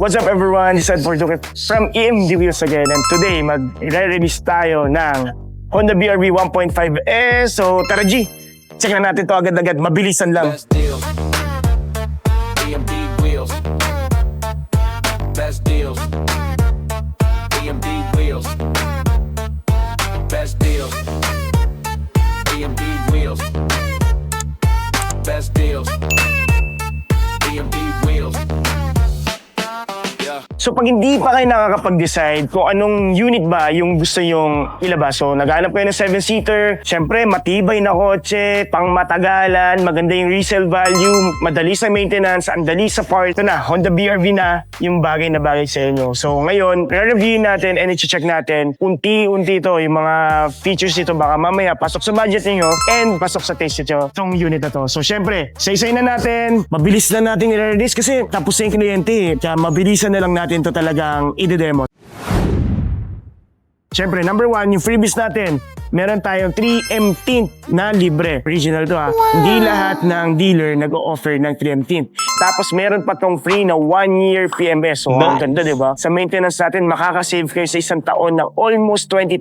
What's up everyone? This is Ed Portugues from EMD Wheels again, and today mag-release tayo ng Honda BR-V 1.5S. So tara G, check na natin to agad-agad, mabilisan lang. Best deals. EMD Wheels. Best deals. EMD Wheels. Best deals. EMD Wheels. Best deals. EMD Wheels. So pag hindi pa kayo nakakapag-decide kung anong unit ba yung gusto nyong ilabas, so naghanap kayo ng 7-seater, syempre matibay na kotse, pang matagalan, maganda yung resale value, madali sa maintenance, ang dali sa part. Ito na, Honda BR-V na yung bagay na bagay sa inyo. So ngayon, re-review natin and i-check natin unti-unti ito, yung mga features nito, baka mamaya pasok sa budget niyo and pasok sa taste niyo itong unit na to. So syempre, isa-isay na natin, mabilis na natin i-release kasi tapos na yung kliyente, kaya mabilisan na lang natin to talagang i-demo. Siyempre, number 1, yung freebies natin. Meron tayong 3M tint na libre. Original to ha. Hindi lahat ng dealer nag-o-offer ng 3M tint. Tapos meron pa tong free na 1-year PMS. So, ang ganda, diba? Sa maintenance natin, makakasave kayo sa isang taon ng almost 20,000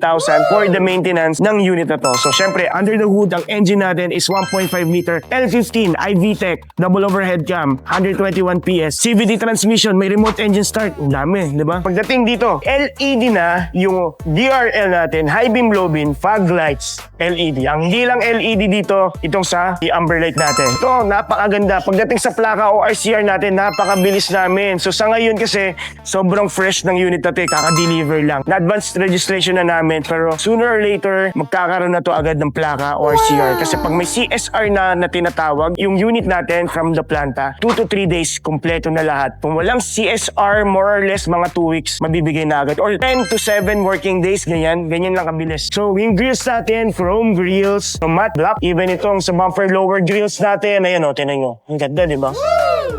for the maintenance ng unit na to. So, syempre, under the hood, ang engine natin is 1.5 liter L15 iVTEC, double overhead cam, 121 PS, CVT transmission, may remote engine start. Ang dami, diba? Pagdating dito, LED na yung DRL natin, high beam, low beam, fog lights, LED. Ang hindi lang LED dito, itong sa amber light natin. Ito, napakaganda. Pagdating sa plaka o RCR natin, napakabilis namin. So sa ngayon kasi, sobrang fresh ng unit natin, kaka-deliver lang. Na-advanced registration na namin, pero sooner or later, magkakaroon na to agad ng plaka o RCR. Kasi pag may CSR na tinatawag, yung unit natin from the planta, 2 to 3 days, kompleto na lahat. Kung walang CSR, more or less, mga 2 weeks, mabibigay na agad. Or 10 to 7 working days, ganyan lang kabilis. So yung grills natin, chrome grills, matte black, even itong sa bumper lower grills natin, ayan o, tinan nyo. Ang ganda, di ba?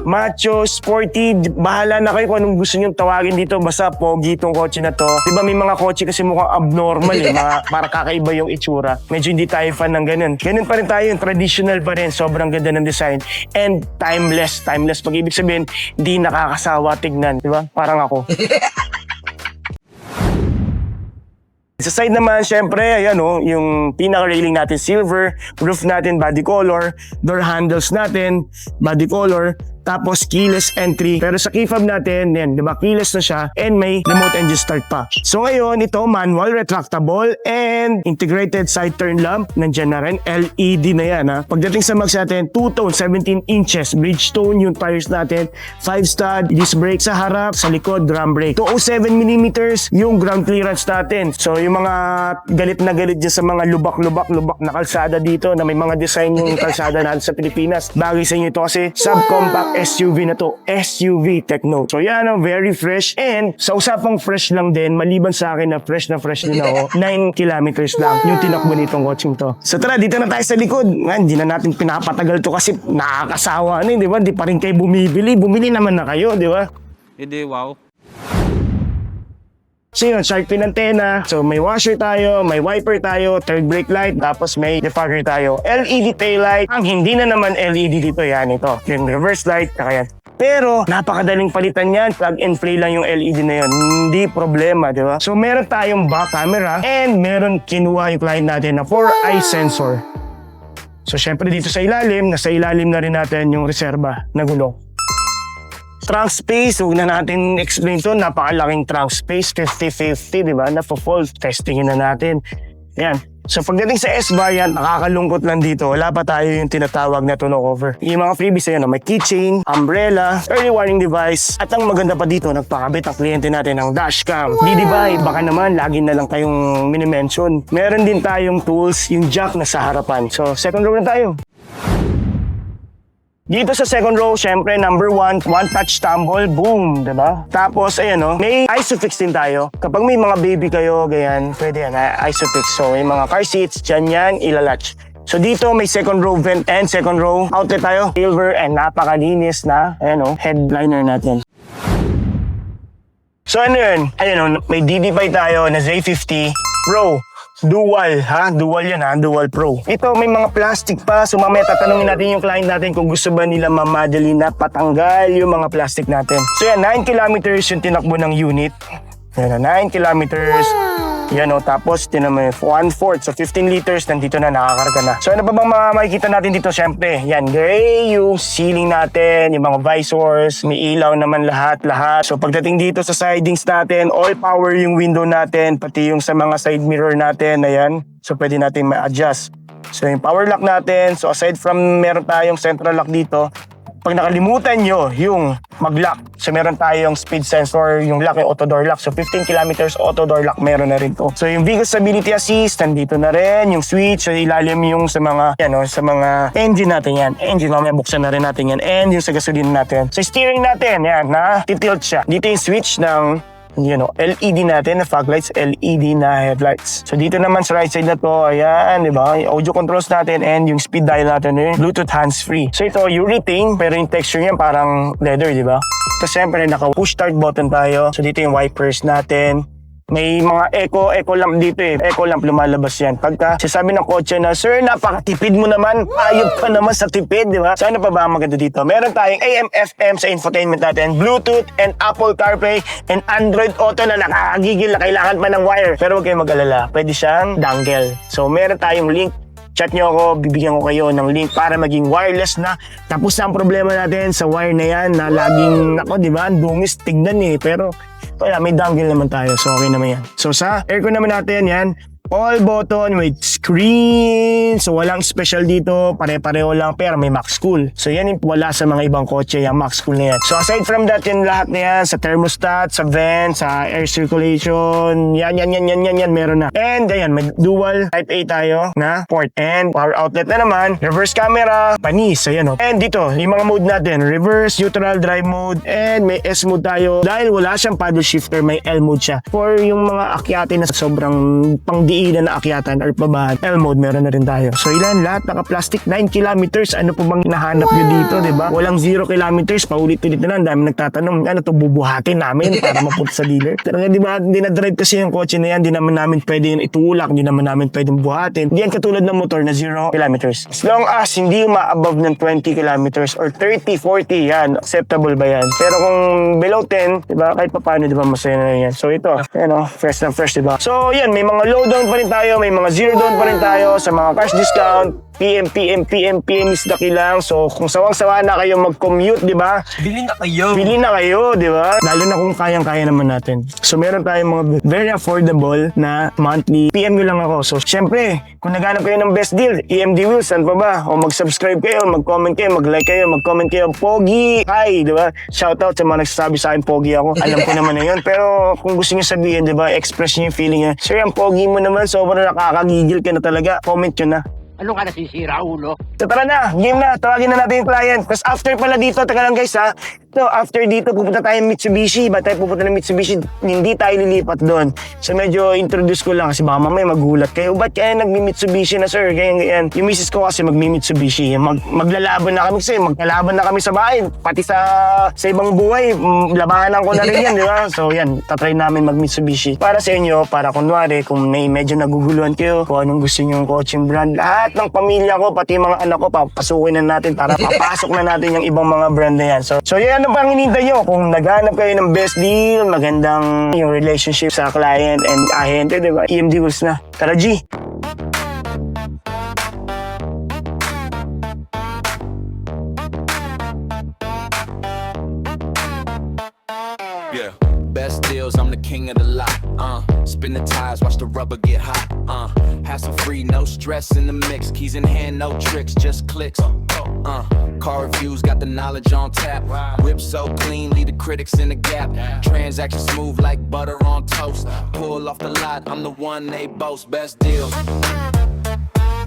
Macho, sporty, bahala na kayo kung anong gusto nyo tawagin dito, basta pogi itong kotse na to. Di ba may mga kotse kasi mukhang abnormal eh, para kakaiba yung itsura. Medyo hindi tayo fan ng ganun. Ganun pa rin tayo, yung traditional pa rin, sobrang ganda ng design. And timeless, pag ibig sabihin, di nakakasawa tignan, di ba? Parang ako. Sa side naman, syempre, ayan o, yung pinaka-railing natin silver, roof natin body color, door handles natin body color, tapos keyless entry. Pero sa key fob natin, yan, di ba, keyless na siya and may remote engine start pa. So ngayon, ito manual, retractable, and integrated side turn lamp. Nandiyan na rin, LED na yan ha. Pagdating sa mags natin, 2-tone, 17 inches, Bridgestone yung tires natin, 5-stud, disc brake sa harap, sa likod, drum brake. 207mm yung ground clearance natin. So yung mga galit na galit dyan sa mga lubak na kalsada dito, na may mga design yung kalsada natin sa Pilipinas. Bagay sa inyo ito kasi subcompact SUV na to, SUV Tekno. So yan, very fresh. And sa usapang fresh lang din, maliban sa akin na fresh din ako, 9 kilometers lang yung tinakbo nitong coaching to. So tara, dito na tayo sa likod. Hindi na natin pinapatagal to kasi nakakasawa na, di ba? Di pa rin kayo bumili naman na kayo, di ba? Hindi, wow. So yun, shark fin antenna. So may washer tayo, may wiper tayo, third brake light, tapos may defogger tayo. LED tail light. Ang hindi na naman LED dito, yan ito. Yung reverse light, kaya yan. Pero napakadaling palitan yan. Plug and play lang yung LED na yun. Hindi problema, di ba? So meron tayong back camera and meron kinuha yung client natin na 4-eye sensor. So syempre dito sa ilalim, nasa ilalim na rin natin yung reserba na gulong. Trunk space, huwag na natin explain to. Napakalaking trunk space, 50-50, di ba? Na-fall, testingin na natin. Yan. So pagdating sa S-variant, nakakalungkot lang dito. Wala pa tayo yung tinatawag na tonneau cover. Yung mga freebies na yun, may keychain, umbrella, early warning device. At ang maganda pa dito, nagpakabit ang kliyente natin ng dashcam. Di ba, baka naman, lagi na lang tayong minimension. Meron din tayong tools, yung jack na sa harapan. So second row na tayo. Dito sa second row, syempre, number 1, one-touch tumble, boom, diba? Tapos, ayan o, may ISOFIX din tayo. Kapag may mga baby kayo, ganyan, pwede yan, ISOFIX. So, yung mga car seats, dyan yan, ilalatch. So, dito may second row vent and second row outlet tayo. Silver and napakalinis na, ayan o, headliner natin. So, ano yun? Ayan o, may DD5 tayo na Z50 Pro. Dual, ha? Dual yan, ha? Dual Pro. Ito, may mga plastic pa. So, mamaya tatanungin natin yung client natin kung gusto ba nila mamadali na patanggal yung mga plastic natin. So, yan, 9 kilometers yung tinakbo ng unit. Yan, 9 kilometers. Yan o, tapos tinamay 1/4, so 15 liters, nandito na, nakakarga na. So ano pa bang makikita natin dito? Siyempre, yan, gray yung ceiling natin, yung mga visors, may ilaw naman lahat. So pagdating dito sa sidings natin, all power yung window natin, pati yung sa mga side mirror natin, ayan. So pwede natin ma-adjust. So yung power lock natin, so aside from meron tayong central lock dito, pag nakalimutan nyo yung mag-lock, so meron tayong speed sensor, yung lock, yung auto door lock. So 15 kilometers auto door lock, meron na rin to. So yung vehicle stability assist, nandito na rin. Yung switch, so ilalim yung sa mga, yan o, sa mga engine natin yan. Engine, mamaya buksan na rin natin yan. And yung sa gasolina natin. So steering natin, yan, na titilt siya. Dito yung switch ng LED natin, na fog lights, LED na headlights. So dito naman sa right side na to, ayan, di ba? Yung audio controls natin and yung speed dial natin, yung Bluetooth hands-free. So ito, urethane, pero yung texture niya parang leather, di ba? Tapos syempre, naka-push start button tayo. So dito yung wipers natin. May mga eco lamp dito eh. Eco lamp lumalabas yan. Pagka sasabi ng kotse na, sir, napakatipid mo naman. Ayop ka naman sa tipid, di ba? So ano pa ba ang maganda dito? Meron tayong AM, FM sa infotainment natin, Bluetooth and Apple CarPlay and Android Auto na nakakagigil na kailangan pa ng wire. Pero huwag kayong mag-alala. Pwede siyang dongle. So meron tayong link. Chat nyo ako, bibigyan ko kayo ng link para maging wireless na. Tapos na ang problema natin sa wire na yan na laging, nako, di ba? Dungis, tignan eh. Pero wala, may dongle naman tayo. So okay naman yan. So sa aircon naman natin yan, all button with screen. So walang special dito, pare-pareho lang pero may max cool. So yan yung wala sa mga ibang kotse, yung max cool na yan. So aside from that, yan lahat na yan, sa thermostat, sa vent, sa air circulation, yan, meron na. And ayan, may dual type A tayo na port and power outlet na naman, reverse camera, panis, ayan o. And dito, yung mga mode natin, reverse, neutral, drive mode, and may S mode tayo. Dahil wala siyang paddle shifter, may L mode siya. For yung mga akyate na sobrang pangdiinan na akyatan or pabahan, L mode meron na rin tayo. So ilan lahat naka-plastic, 9 kilometers. Ano po bang nahanap nyo dito, di ba? Walang 0 kilometers, paulit-ulit na lang. Dami nagtatanong, ano to bubuhatin namin para mapunta sa dealer? Talaga, di ba? Hindi na-drive kasi yung kotse na yan. Di naman namin pwede yung itulak. Di naman namin pwedeng buhatin. Di yan katulad ng motor na 0 kilometers. As long as hindi ma-above ng 20 kilometers or 30, 40, yan. Acceptable ba yan? Pero kung below 10, di ba? Kahit pa paano, di ba? Masaya na yan. So ito, fresh na fresh, di ba? So yan, may mga low down pa rin tayo. May mga zero down pa rin tayo sa mga cash discount. PM is the key lang. So, kung sawang-sawa na kayo mag-commute, di ba? Bili na kayo. Bili na kayo, di ba? Lalo na kung kayang-kaya naman natin. So, meron tayong mga very affordable na monthly. PM nyo lang ako. So, syempre, kung naghanap kayo ng best deal, EMD Wheels, saan pa ba? O mag-subscribe kayo, mag-comment kayo, mag-like kayo, mag-comment kayo. Pogi! Hi, di ba? Shoutout sa mga nagsasabi sa akin, Pogi ako. Alam ko naman na yun. Pero, kung gusto nyo sabihin, di ba, express nyo yung feeling nyo. Sir, ang Pogi mo naman, sobrang nakakagigil ka na talaga. Comment nyo na. Ano ka nasisira, ulo? So tara na, game na, tawagin na natin yung client. Tapos after pala dito, taga lang guys ha. So after dito, pupunta tayo Mitsubishi. Ba't tayo pupunta ng Mitsubishi? Hindi tayo lilipat doon. So medyo introduce ko lang kasi baka mamaya magulat kayo. Ba't kaya nagmi-Mitsubishi na sir? Ganyan. Yung misis ko kasi magmi-Mitsubishi. Maglalaban na kami kasi maglalaban na kami sa bahay. Pati sa ibang buhay, labanan ko na rin yan, di ba? So yan, tatry namin mag-Mitsubishi. Para sa inyo, para kunwari, kung may medyo naguguluhan kayo, kung anong gusto nyo yung coaching brand, lahat ng pamilya ko, pati mga anak ko, papasukin na natin para papasok na natin yung ibang mga brand na yan. So yan, ano pang hinintay nyo? Kung naghanap kayo ng best deal, magandang yung relationship sa client and ahente, diba? EMD Wheels na. Tara, G! Yeah. Best deals, I'm the king of the lot. Spin the tires, watch the rubber get hot. Hassle free, no stress in the mix. Keys in hand, no tricks, just clicks. Car reviews, got the knowledge on tap. Whip so clean, leave the critics in the gap. Transaction smooth like butter on toast. Pull off the lot, I'm the one they boast. Best deals,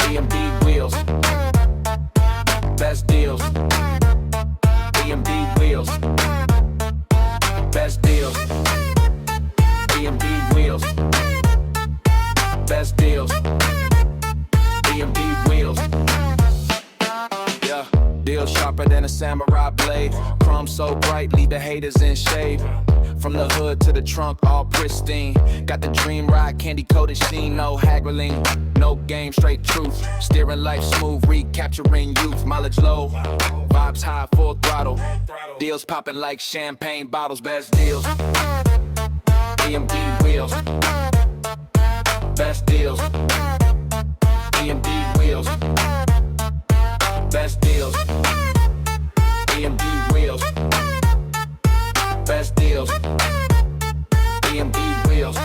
EMD Wheels. Best deals, EMD Wheels. Best deals, EMD Wheels. Best deals, EMD Wheels. Yeah, deal sharper than a samurai blade. Chrome so bright, leave the haters in shade. From the hood to the trunk, all pristine. Got the dream ride, candy coated sheen, no haggling, no game, straight truth. Steering life smooth, recapturing youth, mileage low, vibes high, full throttle. Deals popping like champagne bottles, best deals. EMD wheels, best deals. EMD wheels, best deals. EMD wheels, best deals. EMD wheels.